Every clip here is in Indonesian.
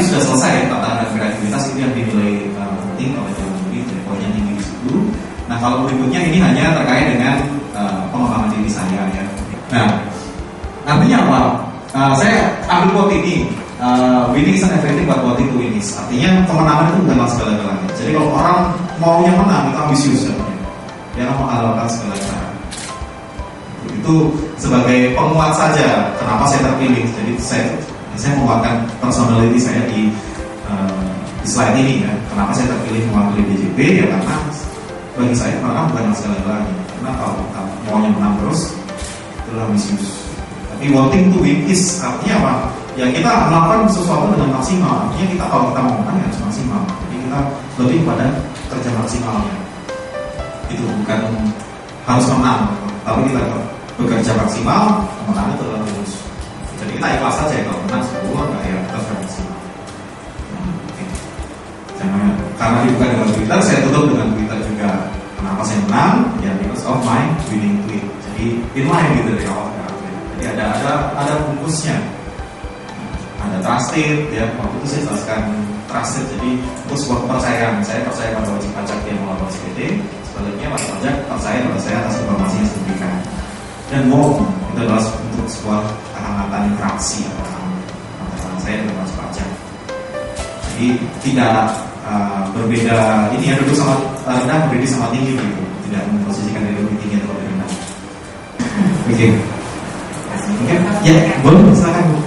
sudah selesai tantangan kreativitas itu yang dinilai penting oleh Dewan Juri, poinnya tinggi di situ. Nah kalau berikutnya ini hanya terkait dengan pengembangan diri saya ya. Nah artinya apa? Saya ambil quote ini, winning isn't everything but wanting to win is. Artinya kemenangan itu bukanlah segala-galanya. Jadi kalau orang maunya menang itu ambisius sebenarnya. Dia akan menghalalkan segala cara. Itu sebagai penguat saja kenapa saya terpilih. Jadi saya menguatkan personality saya di slide ini ya. Kenapa saya terpilih mewakili DJP ya karena bagi saya menang bukan segala-galanya. Karena kalau maunya menang terus itulah ambisius. Tapi wanting to win is artinya apa? Ya kita melakukan sesuatu dengan maksimal. Artinya kita kalau kita mau menang ya harus maksimal. Jadi kita lebih pada kerja maksimalnya. Itu bukan harus menang, tapi kita bekerja maksimal, menang itu adalah lulus. Jadi kita ikhlas saja kalau menang 10 enggak ya kita sudah maksimal. Jangan karena dibuka dengan Twitter, saya tutup dengan Twitter juga. Kenapa saya menang? Ya because of my winning tweet. Jadi in line gitu dari awal. Jadi ada bungkusnya. Ada trusted ya, waktu itu saya jelaskan trusted. Jadi itu sebuah kepercayaan. Saya percaya pada wajib pajak yang melapor SPT. Sebaliknya wajib pajak percaya pada saya atas informasi yang saya berikan. Dan WOM itu adalah untuk sebuah kehangatan interaksi antara saya dengan wajib pajak. Jadi tidak berbeda. Ini ya duduk sama rendah berbeda sama tinggi gitu. Tidak memposisikan diri lebih tinggi atau lebih rendah. Oke. Mungkin ya boleh silakan Bu.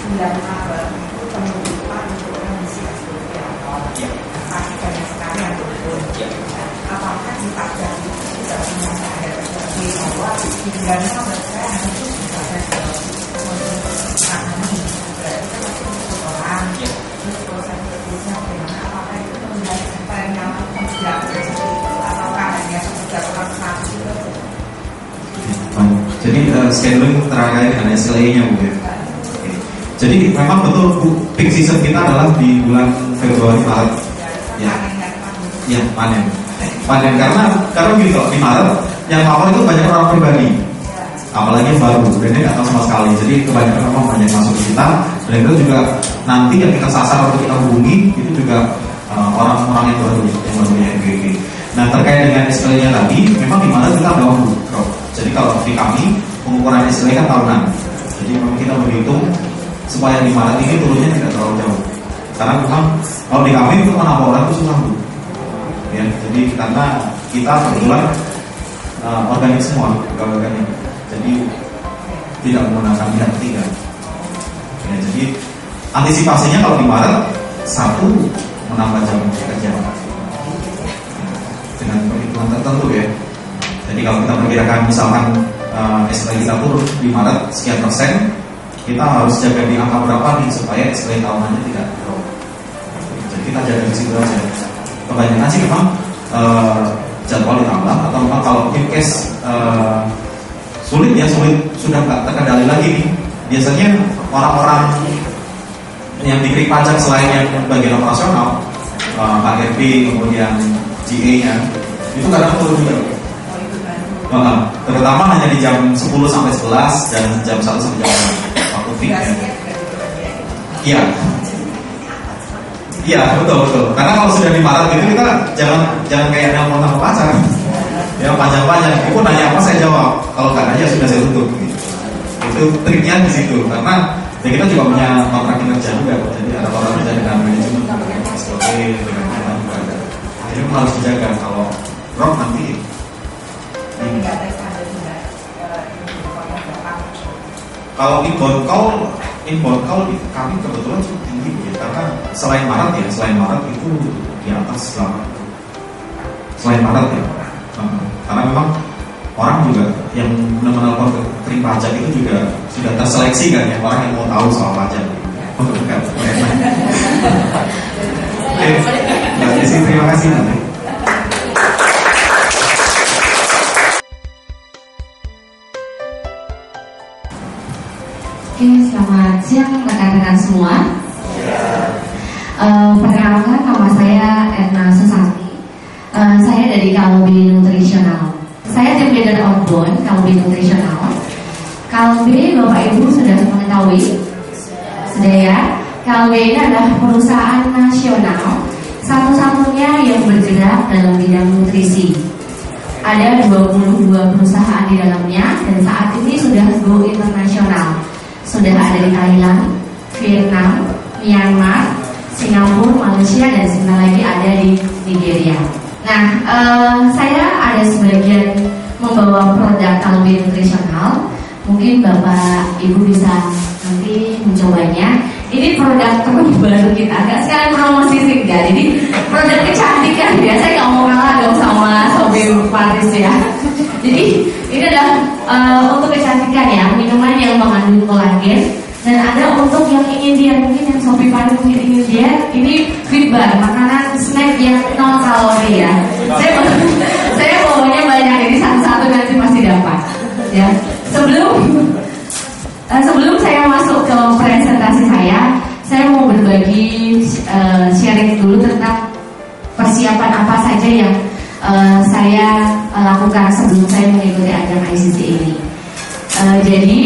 Bulan Maret itu penutupan untuk emisi SPT atau masih banyak sekali yang turun. Apakah di pajak itu tidak semuanya ada seperti bahwa di bulan Maret saya itu sudah ada menangani berarti kan masih untuk orang terus proses berikutnya bagaimana apakah itu menjadi yang tidak seperti itu ataukah hanya sekedar orang satu itu? Jadi scheduling terkait dengan SLA-nya Bu ya. Jadi memang betul Bu, peak season kita adalah di bulan Februari Maret. Ya panen karena gini kalau di Maret yang lapor itu banyak orang pribadi, apalagi yang baru, sebenarnya nggak tahu sama sekali. Jadi kebanyakan memang banyak masuk ke kita, dan itu juga nanti yang kita sasar atau kita hubungi itu juga orang-orang yang baru di NGG. Nah terkait dengan SLA-nya tadi, memang di Maret kita down Bu. Jadi kalau di kami pengukuran SLA kan tahunan. Jadi memang kita menghitung supaya di Maret ini turunnya tidak terlalu jauh. Karena memang kalau di kami itu menambah orang itu susah Bu. Ya, jadi karena kita kebetulan organik semua pegawai-pegawainya. Jadi tidak menggunakan pihak ketiga. Ya, jadi antisipasinya kalau di Maret satu menambah jam kerja dengan perhitungan tertentu ya. Jadi kalau kita perkirakan misalkan SLA kita turun di Maret sekian persen, kita harus jaga di angka berapa nih supaya SLA tahunannya tidak drop. Jadi kita jaga di situ aja. Kebanyakan sih memang jadwal ditambah atau memang kalau in case sulit sudah nggak terkendali lagi nih. Biasanya orang-orang yang diberi pajak selain yang bagian operasional, Pak RP kemudian GA-nya itu kadang turun juga. Terutama hanya di jam 10 sampai 11 dan jam 1 sampai jam 6 waktu peak ya. Iya. Iya betul. Karena kalau sudah di Maret itu kita jangan kayak nelpon sama pacar. Ya panjang-panjang. Ibu nanya apa saya jawab. Kalau nggak nanya sudah saya tutup. Itu triknya di situ. Karena ya kita juga punya kontrak kinerja juga. Jadi ada orang kerja dengan manajemen, dengan SPT, dengan lain juga ada. Jadi harus dijaga kalau drop nanti. Kalau inbound call kami kebetulan cukup tinggi ya, karena selain Maret itu di atas 8. Selain Maret ya, karena memang orang juga yang menelpon kering pajak itu juga sudah terseleksi kan ya, orang yang mau tahu soal pajak. Oke, Mbak Desi terima kasih nanti. Oke, selamat siang rekan-rekan semua. Perkenalkan nama saya Erna Susati. Saya dari Kalbe Nutritional. Saya tim leader outbound Kalbe Nutritional. Kalbe Bapak Ibu sudah mengetahui, sudah ya, KLB ini adalah perusahaan nasional satu-satunya yang bergerak dalam bidang nutrisi. Ada 22 perusahaan di dalamnya dan saat ini sudah go internasional. Sudah ada di Thailand, Vietnam, Myanmar, Singapura, Malaysia, dan sebentar lagi ada di Nigeria. Nah, saya ada sebagian membawa produk KLB nutrisional. Mungkin Bapak Ibu bisa nanti mencobanya. Ini produk terbaru kita, agak sekalian promosi sih enggak. Jadi produk kecantikan ya, saya nggak mau kalah dong sama Sobi Paris ya. Jadi ini adalah untuk kecantikan ya, minuman yang mengandung kolagen. Dan ada untuk yang ingin diet, mungkin yang Sobi Paris mungkin ingin diet, ini Fit Bar, makanan snack yang 0 kalori ya. Saya bawanya banyak, ini satu-satu nanti pasti dapat ya. Sebelum saya masuk ke presentasi saya mau berbagi sharing dulu tentang persiapan apa saja yang saya lakukan sebelum saya mengikuti ajang ICC ini. Jadi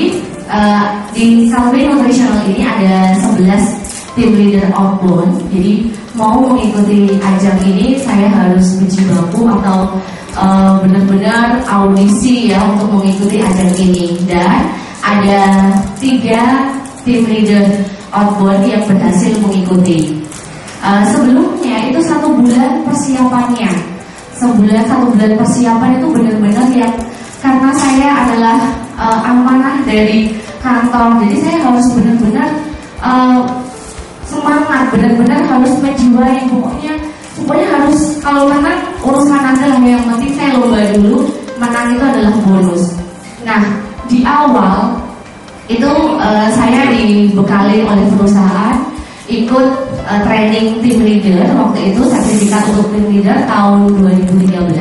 di KLB Nutritional ini ada 11 tim leader outbound. Jadi mau mengikuti ajang ini saya harus berjibaku atau benar-benar audisi ya untuk mengikuti ajang ini. Dan ada 3 tim leader outbound yang berhasil mengikuti. Sebelumnya itu 1 bulan persiapannya. 1 bulan persiapan itu benar-benar yang karena saya adalah amanah dari kantor, jadi saya harus benar-benar semangat, benar-benar harus menjiwai, pokoknya harus kalau menang urusan Anda lah, yang penting saya lomba dulu, menang itu adalah bonus. Nah, di awal itu saya dibekali oleh perusahaan ikut training tim leader. Waktu itu sertifikat untuk tim leader tahun 2013.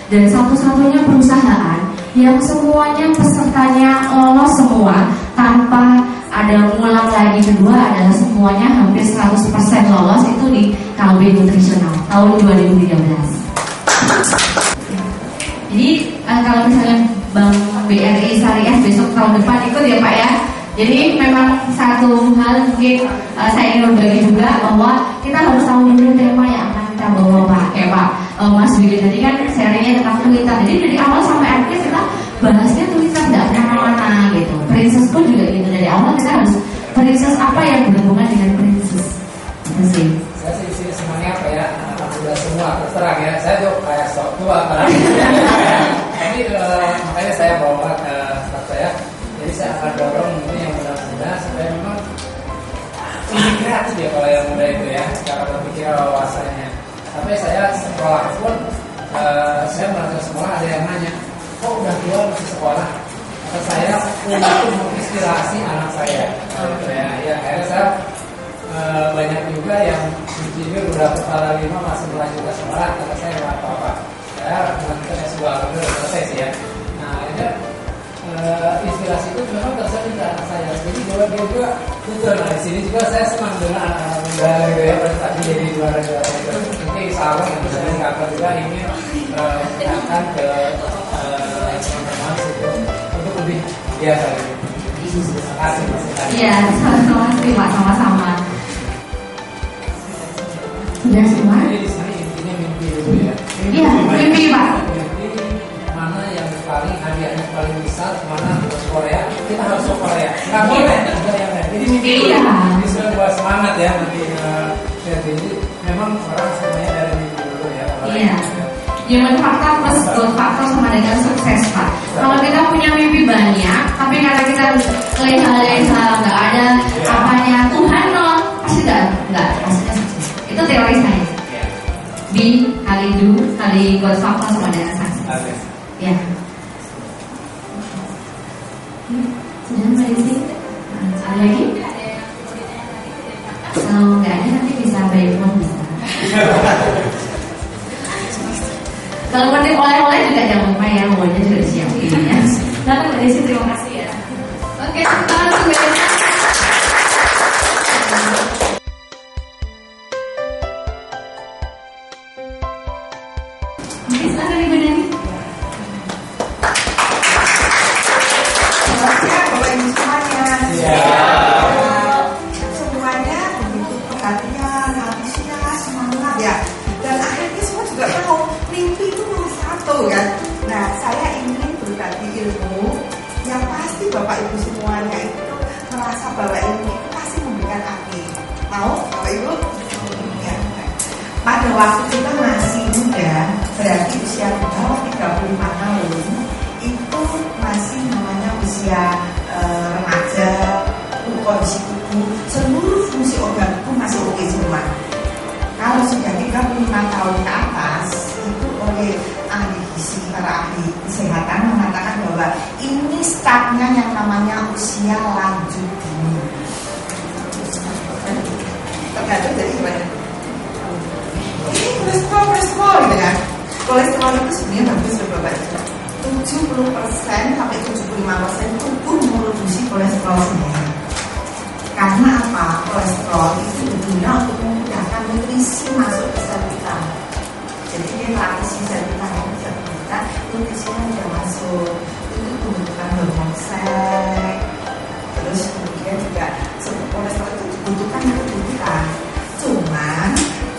Dan satu-satunya perusahaan yang semuanya pesertanya lolos semua tanpa ada ngulang lagi kedua adalah semuanya hampir 100% lolos, itu di KLB Nutritional tahun 2013. Jadi kalau misalnya Bank BRI Syariah besok tahun depan ikut ya Pak ya. Jadi memang satu hal mungkin saya ingin berbagi juga bahwa kita harus tahu dulu tema yang akan kita bawa Pak. Kayak Pak Mas Willy tadi kan sharingnya tentang Twitter. Jadi dari awal sampai akhir kita bahasnya Twitter, tidak kemana-mana gitu. Princess pun juga gitu, dari awal kita harus princess apa yang berhubungan dengan princess. Itu sih. Saya sih semuanya apa ya, sudah semua terserah ya. Saya tuh kayak sok tua karena tapi makanya saya bawa ke staff saya. Jadi saya akan dorong ini yang muda-muda supaya memang lebih kreatif ya kalau yang muda itu ya, cara berpikir wawasannya. Tapi saya sekolah pun saya merasa sekolah ada yang nanya, kok udah keluar masih sekolah? Kata saya untuk menginspirasi anak saya. Ya akhirnya saya banyak juga yang jujur udah kepala 5 masih melanjutkan sekolah. Kata saya nggak apa-apa. Saya melanjutkan S2 udah selesai sih ya. Nah akhirnya inspirasi itu memang terjadi ke anak saya. Jadi dia juga tujuan. Nah di sini juga saya senang dengan anak-anak muda gitu ya, prestasi jadi juara itu. Mungkin insya Allah yang bisa mengajar juga ingin akan ke teman-teman itu untuk lebih biasa gitu. Terima kasih Mas. Iya, sama-sama. Sudah semua? Jadi di sini intinya mimpi dulu ya. Iya, mimpi Pak. Mana yang paling hadiahnya paling besar, mana harus Korea, kita harus ke Korea. Nggak boleh juga yang lain. Jadi mimpi ini sudah buat semangat ya nanti. Jadi memang orang semuanya dari mimpi dulu ya. Iya. Human factor plus growth factor sama dengan sukses Pak. Kalau kita punya mimpi banyak, tapi karena kita leha-leha nggak ada apanya, Tuhan pasti nggak pastinya sukses. Itu teori saya. B kali do kali growth factor sama dengan sukses. Ya. Sudah Mbak Desi? Ada lagi? Kalau nggak ada nanti bisa by phone bisa. Kalau penting oleh-oleh juga jangan lupa ya, wajah juga disiapin ya. Silakan Mbak Desi, terima kasih ya. Oke, langsung Mbak Desi. Oke, silakan Ibu Dani. Bapak Ibu semuanya. Iya. Semuanya kan. Nah, saya ingin berbagi ilmu yang pasti Bapak Ibu semuanya itu merasa bahwa ilmu itu pasti memberikan arti. Mau Bapak Ibu? Ya. Pada waktu kita masih muda, berarti usia di bawah 35 tahun, itu masih namanya usia remaja, kondisi tubuh, seluruh fungsi organ tubuh masih oke semua. Kalau sudah 35 tahun ke atas, itu oleh ahli gizi, para ahli kesehatan mengatakan bahwa ini startnya yang namanya usia lanjut dini. Tergantung dari gimana? Ini kolesterol gitu kan? Kolesterol itu sebenarnya bagus loh Bapak Ibu. 70% sampai 75% tubuh memproduksi kolesterol sendiri. Karena apa? Kolesterol itu berguna untuk memudahkan nutrisi masuk ke sel kita. Jadi dia transisi sel kita, nutrisinya sudah masuk. Itu membutuhkan hormon seks. Terus kemudian juga kolesterol itu dibutuhkan untuk tubuh kita. Cuman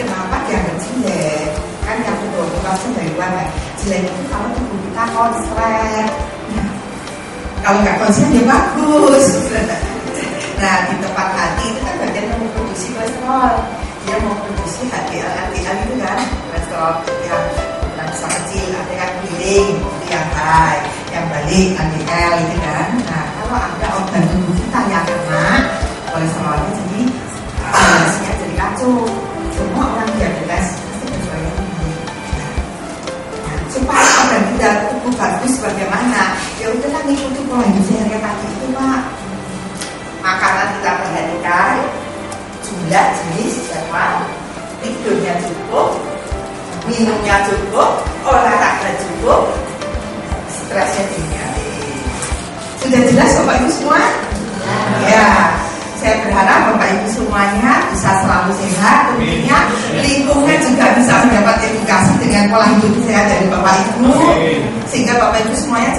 kenapa dianggap jelek? Kan yang betul-betul dari luar kan. Jelek itu kalau tubuh kita konslet. Nah, kalau nggak konslet ya bagus. Nah, di tempat hati itu kan bagian yang memproduksi kolesterol. Dia memproduksi HDL itu kan, kolesterol yang bisa kecil, ada yang keliling, yang high, yang balik LDL itu kan. Nah, kalau ada organ tubuh kita yang kena kolesterolnya jadi hasilnya jadi kacau. Semua orang diabetes pasti berjualan tinggi. Nah, supaya organ kita tubuh bagus bagaimana? Ya udahlah ngikuti pola hidup sehat tadi itu Pak. Makanan kita perhatikan, jumlah jenis jadwal, tidurnya cukup, minumnya cukup, olahraga cukup, stresnya tinggi. Sudah jelas Bapak Ibu semua? Ya, saya berharap Bapak Ibu semuanya bisa selalu sehat. Tentunya lingkungan juga bisa mendapat edukasi dengan pola hidup sehat dari Bapak Ibu, sehingga Bapak Ibu semuanya